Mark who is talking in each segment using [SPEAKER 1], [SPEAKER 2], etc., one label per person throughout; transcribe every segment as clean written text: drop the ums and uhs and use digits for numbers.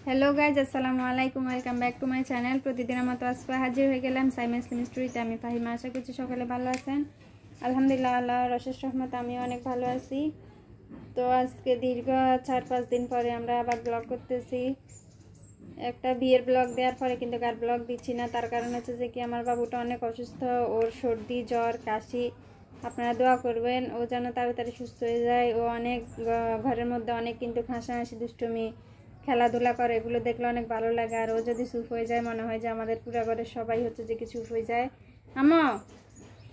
[SPEAKER 1] Hello guys, আসসালামু আলাইকুম। Welcome back to my channel. প্রতিদিনের মতো আজকে হাজির হয়ে গেলাম সাইমা ইসলাম স্টোরিতে। আমি ফাহিমা। আশা করছি সকালে ভালো আছেন। আলহামদুলিল্লাহ, আল্লাহর অশেষ রহমতে আমিও অনেক ভালো আছি। তো আজকে দীর্ঘ 4-5 দিন পরে আমরা আবার ব্লগ করতেছি। একটা বিয়ের ব্লগ দেওয়ার পরে কিন্তু আর ব্লগ দিচ্ছি না। তার কারণ হচ্ছে যে কি আমার বাবুটা অনেক অসুস্থ, ওর সর্দি জ্বর কাশি। আপনারা দোয়া করবেন ও যেন তাড়াতাড়ি সুস্থ হয়ে যায়। ও অনেক ঘরের মধ্যে অনেক কিন্তু হাসাহাসি দুষ্টুমি খেলাধুলা করে, এগুলো দেখলে অনেক ভালো লাগে। আর ও যদি চুপ হয়ে যায় মনে হয় যে আমাদের পুরা ঘরের সবাই হচ্ছে যে কি চুপ হয়ে যায়। আম্মু,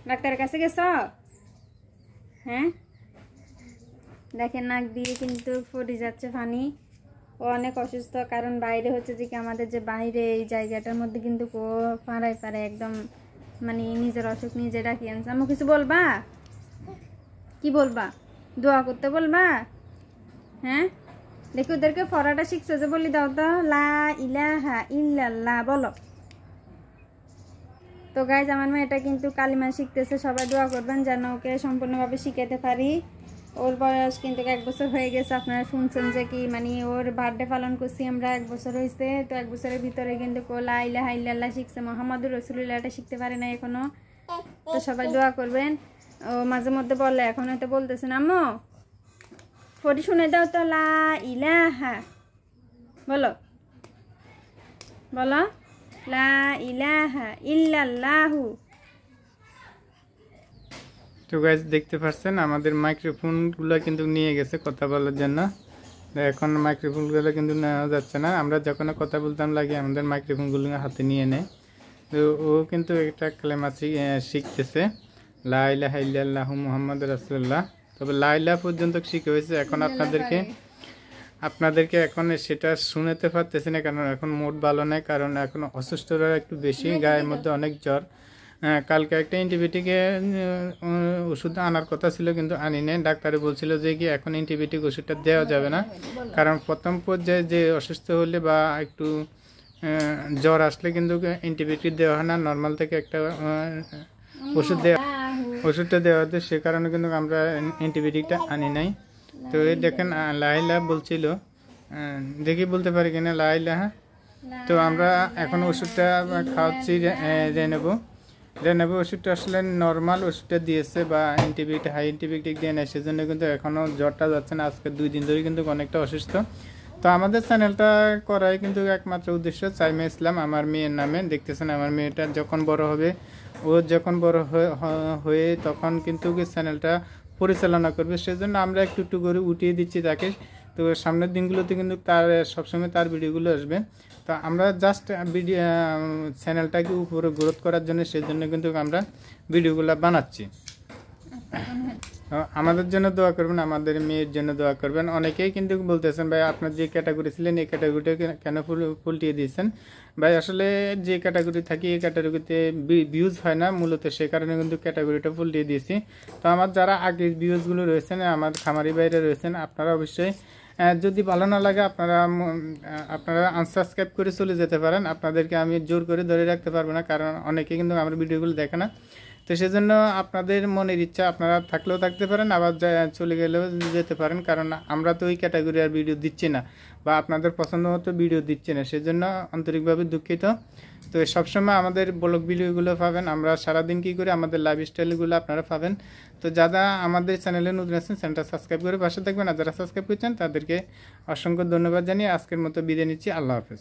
[SPEAKER 1] ডাক্তারের কাছে গেছ? হ্যাঁ, দেখেন নাক দিয়ে কিন্তু পড়ে যাচ্ছে পানি। ও অনেক অসুস্থ, কারণ বাইরে হচ্ছে যে কি আমাদের যে বাইরে এই জায়গাটার মধ্যে কিন্তু ও পাড়ায় পাড়ায় একদম মানে নিজের অসুখ নিজে ডাকি আনছে। আম্মু কিছু বলবা? কি বলবা? দোয়া করতে বলবা? হ্যাঁ, দেখি ওদেরকে ফরাটা শিখছে যে বলি দাও তো, লা ইলাহা ইল্লাল্লাহ বলো। তো গাইজ, আমার মেয়েটা কিন্তু কালিমা শিখতেছে। সবাই দোয়া করবেন যেন ওকে সম্পূর্ণভাবে শিখাতে পারি। ওর বয়স কিন্তু 1 বছর হয়ে গেছে। আপনারা শুনছেন যে কি মানে ওর বার্থডে পালন করছি আমরা, 1 বছর হয়েছে। তো 1 বছরের ভিতরে কিন্তু লা ইলাহা ইল্লাল্লাহ শিখছে, মোহাম্মদুর রাসূলুল্লাহটা শিখতে পারে না এখনো। তো সবাই দোয়া করবেন। ও মাঝে মধ্যে বলে, এখন হয়তো বলতেছেন আম্মু পড়ি শুনে দাও তো, লা ইলাহা বলো বলো, লা ইলাহা ইল্লাল্লাহু।
[SPEAKER 2] তো গাইজ দেখতে পাচ্ছেন আমাদের মাইক্রোফোনগুলো কিন্তু নিয়ে গেছে কথা বলার জন্য। এখন মাইক্রোফোনগুলো কিন্তু নেওয়া যাচ্ছে না। আমরা যখন কথা বলতাম লাগে আমাদের মাইক্রোফোনগুলো হাতে নিয়ে নেয়। তো ও কিন্তু একটা কালেমা শিখতেছে, লা ইলাহা ইল্লাল্লাহু মুহাম্মাদুর রাসূলুল্লাহ। তবে লা ইলাহা পর্যন্ত শিখে হয়েছে। এখন আপনাদেরকে এখন সেটা শুনাতে পারতেছি না, কারণ এখন মুড ভালো নেই, কারণ এখন অসুস্থতা একটু বেশি, গায়ের মধ্যে অনেক জ্বর। কালকে একটা অ্যান্টিবায়োটিকে ওষুধ আনার কথা ছিল কিন্তু আনি নেই। ডাক্তারে বলছিল যে কি এখন অ্যান্টিবায়োটিক ওষুধটা দেওয়া যাবে না, কারণ প্রথম পর্যায়ে যে অসুস্থ হলে বা একটু জ্বর আসলে কিন্তু অ্যান্টিবায়োটিক দেওয়া হয় না, নর্মাল থেকে একটা ওষুধটা দেওয়া হতো। সে কারণে কিন্তু আমরা অ্যান্টিবায়োটিকটা আনি নাই। তো এই দেখেন লা ইলাহা বলছিল, দেখি বলতে পারি কিনা লা ইলাহা। তো আমরা এখন ওষুধটা খাওয়াচ্ছি রেনেবো ওষুধটা আসলে নর্মাল ওষুধটা দিয়েছে বা অ্যান্টিবায়োটিক হাই অ্যান্টিবায়োটিক দিয়ে নেয়, সেজন্য কিন্তু এখনও জ্বরটা যাচ্ছে না। আজকে 2 দিন ধরে কিন্তু অনেকটা অসুস্থ। তো আমাদের চ্যানেলটা করাই কিন্তু একমাত্র উদ্দেশ্য সাইমা ইসলাম আমার মেয়ের নামে। দেখতেছেন আমার মেয়েটা যখন বড় হবে, ও যখন বড় হয়ে তখন কিন্তু চ্যানেলটা পরিচালনা করবে, সেজন্য আমরা একটু একটু করে উঠিয়ে দিচ্ছি তাকে। তো সামনের দিনগুলোতে কিন্তু তার সবসময় তার ভিডিওগুলো আসবে। তো আমরা জাস্ট ভিডিও চ্যানেলটাকে উপরে গ্রোথ করার জন্য সেজন্য কিন্তু আমরা ভিডিওগুলো বানাচ্ছি। আমাদের জন্য দোয়া করবেন, আমাদের মেয়ের জন্য দোয়া করবেন। অনেকেই কিন্তু বলতেছেন ভাই আপনার যে ক্যাটাগরি ছিলেন এই ক্যাটাগরিটা কেন উল্টিয়ে দিয়েছেন। ভাই আসলে যে ক্যাটাগরি থাকি এই ক্যাটাগরিতে ভিউজ হয় না মূলত, সে কারণে কিন্তু ক্যাটাগরিটা উল্টিয়ে দিয়েছি। তো আমার যারা আগে ভিউজগুলো রয়েছেন, আমার খামারি বাইরে রয়েছেন, আপনারা অবশ্যই যদি ভালো না লাগে আপনারা আনসাবস্ক্রাইব করে চলে যেতে পারেন। আপনাদেরকে আমি জোর করে ধরে রাখতে পারবো না, কারণ অনেকে কিন্তু আমার ভিডিওগুলো দেখে না। তো সেজন্য আপনাদের মনের ইচ্ছা, আপনারা থাকলেও থাকতে পারেন, আবার চলে গেলেও যেতে পারেন, কারণ আমরা তো ওই ক্যাটাগরি আর ভিডিও দিচ্ছি না বা আপনাদের পছন্দ মতো ভিডিও দিচ্ছি না, সেজন্য আন্তরিকভাবে দুঃখিত। তো সবসময় আমাদের ব্লগ ভিডিওগুলো পাবেন, আমরা সারাদিন কী করে আমাদের লাইফস্টাইলগুলো আপনারা পাবেন। তো যারা আমাদের চ্যানেলে নতুন আছেন চ্যানেলটা সাবস্ক্রাইব করে পাশে থাকবেন, আর যারা সাবস্ক্রাইব করছেন তাদেরকে অসংখ্য ধন্যবাদ জানিয়ে আজকের মতো বিদায় নিচ্ছি। আল্লাহ হাফেজ।